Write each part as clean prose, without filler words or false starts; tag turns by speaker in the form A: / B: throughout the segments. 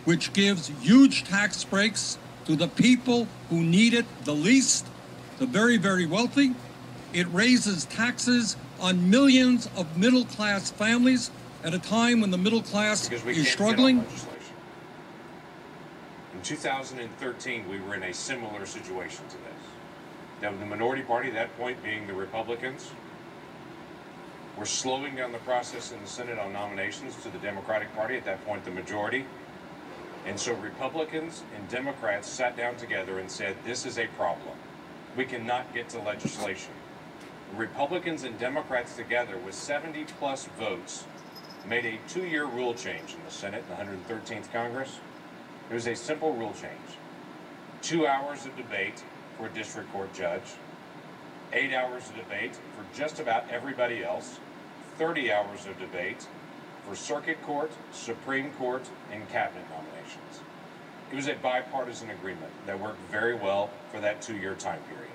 A: which gives huge tax breaks to the people who need it the least, the very, very wealthy. It raises taxes on millions of middle-class families at a time when the middle class is struggling.
B: In 2013, we were in a similar situation to this. The minority party, at that point being the Republicans, were slowing down the process in the Senate on nominations to the Democratic Party, at that point the majority. And so Republicans and Democrats sat down together and said, this is a problem. We cannot get to legislation. Republicans and Democrats together with 70-plus votes made a 2-year rule change in the Senate, the 113th Congress. It was a simple rule change. 2 hours of debate for a district court judge, 8 hours of debate for just about everybody else, 30 hours of debate for circuit court, Supreme Court, and cabinet nominations. It was a bipartisan agreement that worked very well for that 2-year time period.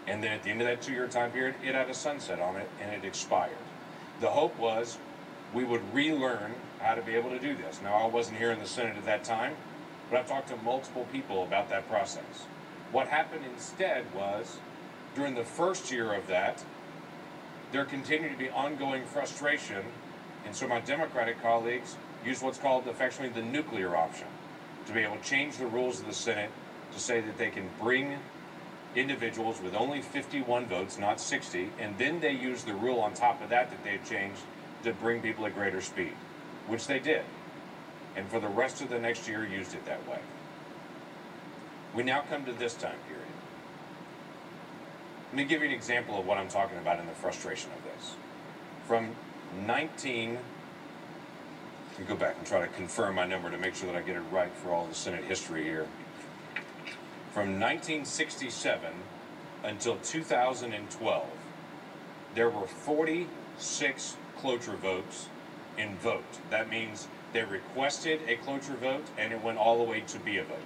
B: And then at the end of that 2-year time period, it had a sunset on it and it expired. The hope was we would relearn how to be able to do this. Now, I wasn't here in the Senate at that time, but I've talked to multiple people about that process. What happened instead was, during the first year of that, there continued to be ongoing frustration, and so my Democratic colleagues used what's called affectionately the nuclear option, to be able to change the rules of the Senate to say that they can bring individuals with only 51 votes, not 60, and then they used the rule on top of that they had changed to bring people at greater speed, which they did. And for the rest of the next year, used it that way. We now come to this time period. Let me give you an example of what I'm talking about in the frustration of this. From 19, let me go back and try to confirm my number to make sure that I get it right for all the Senate history here. From 1967 until 2012, there were 46 cloture votes in vote. That means they requested a cloture vote and it went all the way to be a vote.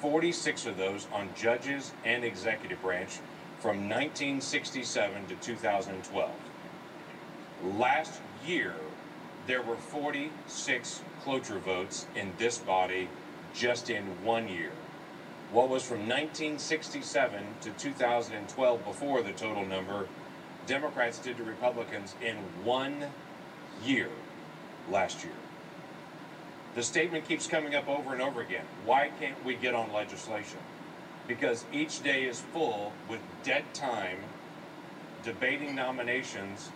B: 46 of those on judges and executive branch from 1967 to 2012. Last year, there were 46 cloture votes in this body just in 1 year. What was from 1967 to 2012 before the total number, Democrats did to Republicans in 1 year last year. The statement keeps coming up over and over again. Why can't we get on legislation? Because each day is full with dead time debating nominations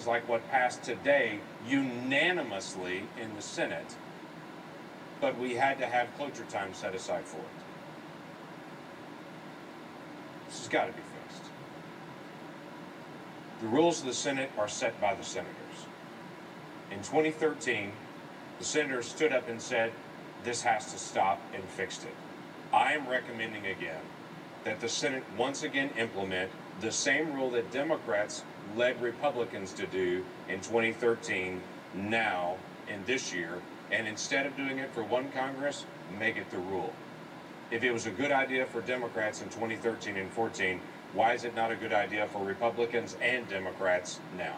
B: like what passed today unanimously in the Senate, but we had to have cloture time set aside for it. This has got to be fixed. The rules of the Senate are set by the senators. In 2013, the senators stood up and said, this has to stop, and fixed it. I am recommending again that the Senate once again implement the same rule that Democrats led Republicans to do in 2013, now in this year, and instead of doing it for one Congress, make it the rule. If it was a good idea for Democrats in 2013 and 14, why is it not a good idea for Republicans and Democrats now?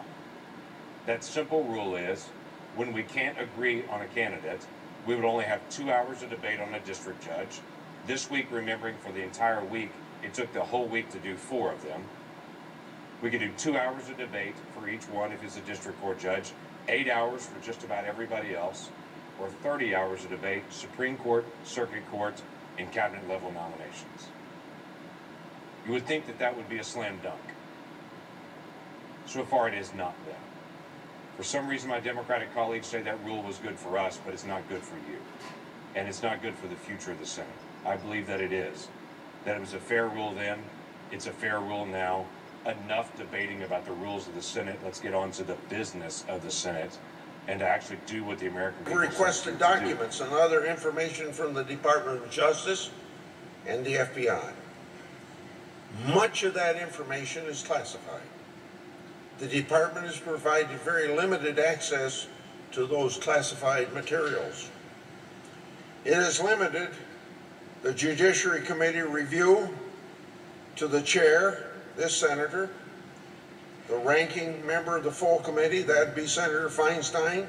B: That simple rule is, when we can't agree on a candidate, we would only have 2 hours of debate on a district judge. This week, remembering for the entire week, it took the whole week to do 4 of them. We could do 2 hours of debate for each one if it's a district court judge, 8 hours for just about everybody else, or 30 hours of debate, Supreme Court, Circuit Court, and cabinet level nominations. You would think that that would be a slam dunk. So far, it has not been. For some reason, my Democratic colleagues say that rule was good for us, but it's not good for you. And it's not good for the future of the Senate. I believe that it is. That it was a fair rule then. It's a fair rule now. Enough debating about the rules of the Senate. Let's get on to the business of the Senate and to actually do what the American people
C: requested documents and other information from the Department of Justice and the FBI. Much of that information is classified. The department has provided very limited access to those classified materials. It has limited the Judiciary Committee review to the chair, this senator, the ranking member of the full committee, that'd be Senator Feinstein,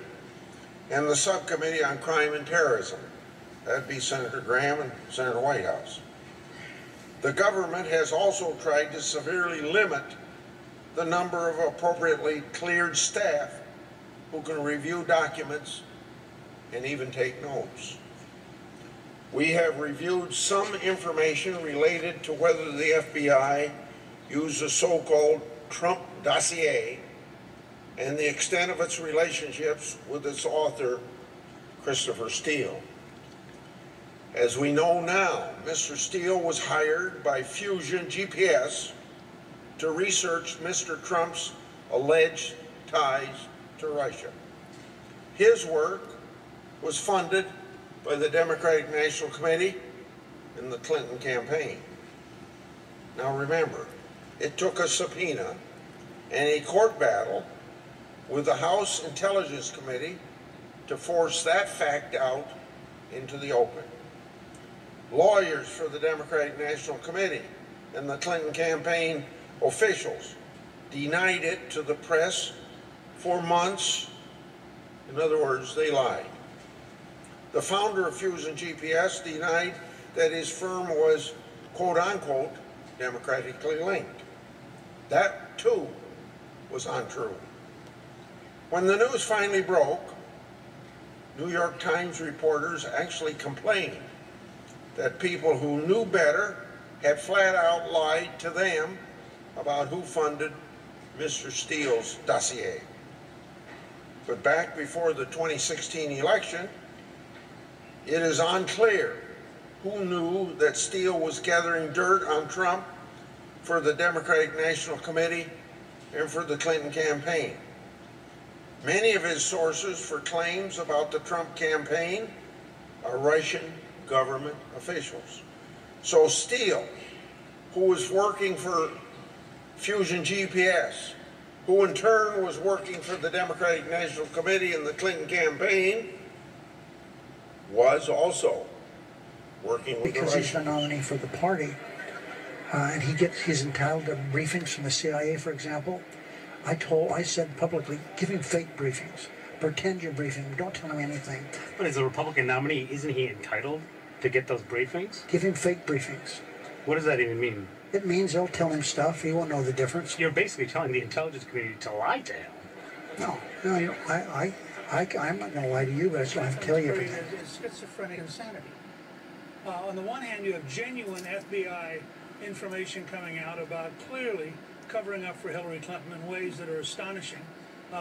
C: and the subcommittee on crime and terrorism, That'd be Senator Graham and Senator Whitehouse. The government has also tried to severely limit the number of appropriately cleared staff who can review documents and even take notes. We have reviewed some information related to whether the FBI used the so-called Trump dossier and the extent of its relationships with its author, Christopher Steele. As we know now, Mr. Steele was hired by Fusion GPS to research Mr. Trump's alleged ties to Russia. His work was funded by the Democratic National Committee and the Clinton campaign. Now remember, it took a subpoena and a court battle with the House Intelligence Committee to force that fact out into the open. Lawyers for the Democratic National Committee and the Clinton campaign officials denied it to the press for months. In other words, they lied. The founder of Fusion GPS denied that his firm was, quote unquote, democratically linked. That too was untrue. When the news finally broke, New York Times reporters actually complained that people who knew better had flat out lied to them about who funded Mr. Steele's dossier. But back before the 2016 election, it is unclear who knew that Steele was gathering dirt on Trump for the Democratic National Committee and for the Clinton campaign. Many of his sources for claims about the Trump campaign are Russian government officials. So Steele, who was working for Fusion GPS, who in turn was working for the Democratic National Committee and the Clinton campaign, was also working with
D: because he's the nominee for the party, and he's entitled to briefings from the CIA, for example. I said publicly, give him fake briefings. Pretend you're briefing him. Don't tell him anything.
E: But as a Republican nominee, isn't he entitled to get those briefings?
D: Give him fake briefings.
E: What does that even mean?
D: It means they'll tell him stuff. He won't know the difference.
E: You're basically telling the intelligence community to lie to him.
D: No, I'm not going to lie to you, but I still have to tell you everything.
F: It's schizophrenic insanity. On the one hand, you have genuine FBI information coming out about clearly covering up for Hillary Clinton in ways that are astonishing,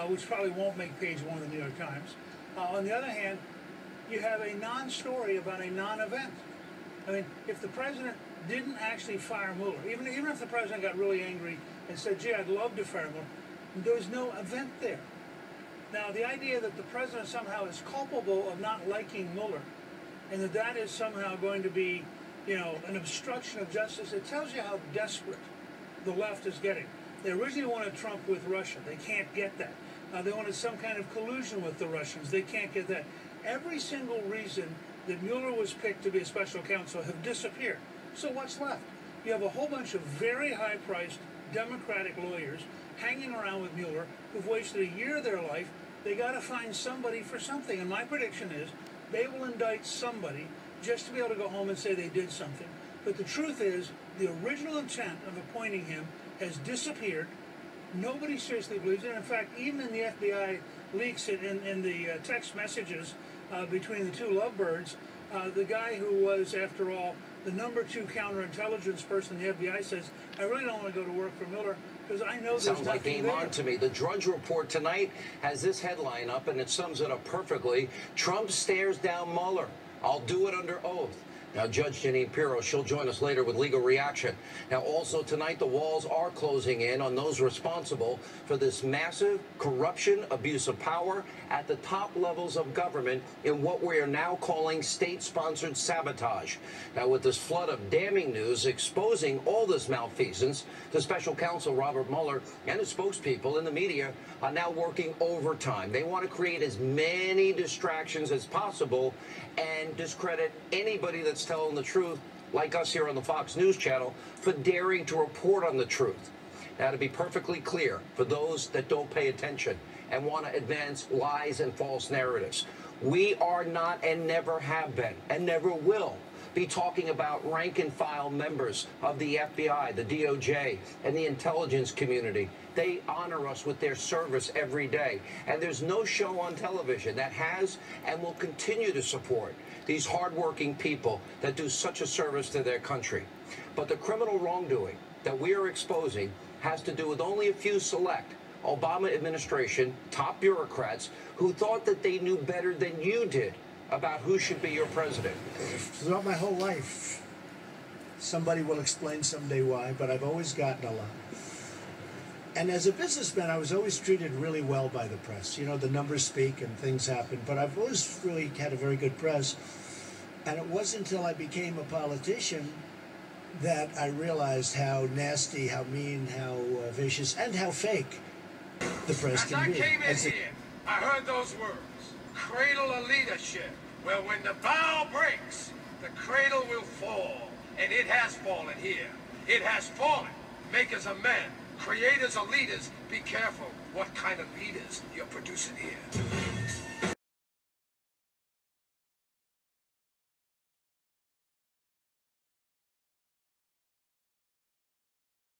F: which probably won't make page one of the New York Times. On the other hand, you have a non-story about a non-event. I mean, if the president didn't actually fire Mueller, even if the president got really angry and said, gee, I'd love to fire Mueller, there was no event there. Now, the idea that the president somehow is culpable of not liking Mueller and that is somehow going to be, an obstruction of justice, it tells you how desperate the left is getting. They originally wanted Trump with Russia. They can't get that. They wanted some kind of collusion with the Russians. They can't get that. Every single reason that Mueller was picked to be a special counsel have disappeared. So what's left? You have a whole bunch of very high-priced Democratic lawyers hanging around with Mueller who've wasted a year of their life. They got to find somebody for something. And my prediction is they will indict somebody just to be able to go home and say they did something. But the truth is, the original intent of appointing him has disappeared. Nobody seriously believes it. In fact, even in the FBI leaks in the text messages between the two lovebirds, the guy who was, after all, the #2 counterintelligence person in the FBI says, I really don't want to go to work for Mueller because I know there's
G: Sounds like
F: nothing
G: Game
F: there.
G: On to me. The Drudge Report tonight has this headline up, and it sums it up perfectly. Trump stares down Mueller. I'll do it under oath. Now, Judge Janine Pirro, she'll join us later with legal reaction. Now, also tonight, the walls are closing in on those responsible for this massive corruption, abuse of power at the top levels of government in what we are now calling state-sponsored sabotage. Now, with this flood of damning news exposing all this malfeasance, the special counsel Robert Mueller and his spokespeople in the media are now working overtime. They want to create as many distractions as possible and discredit anybody that's telling the truth, like us here on the Fox News channel, for daring to report on the truth. Now, to be perfectly clear, for those that don't pay attention and want to advance lies and false narratives, We are not and never have been and never will be talking about rank and file members of the FBI, the DOJ, and the intelligence community. They honor us with their service every day. And there's no show on television that has and will continue to support these hardworking people that do such a service to their country. But the criminal wrongdoing that we are exposing has to do with only a few select Obama administration top bureaucrats who thought that they knew better than you did about who should be your president.
H: Throughout my whole life, somebody will explain someday why, but I've always gotten along. And as a businessman, I was always treated really well by the press. You know, the numbers speak and things happen, but I've always really had a very good press. And it wasn't until I became a politician that I realized how nasty, how mean, how vicious, and how fake the press can be.
I: As I came in here, I heard those words, cradle of leadership. Well, when the bow breaks, the cradle will fall. And it has fallen here. It has fallen. Makers of men, creators of leaders, be careful what kind of leaders you're producing here.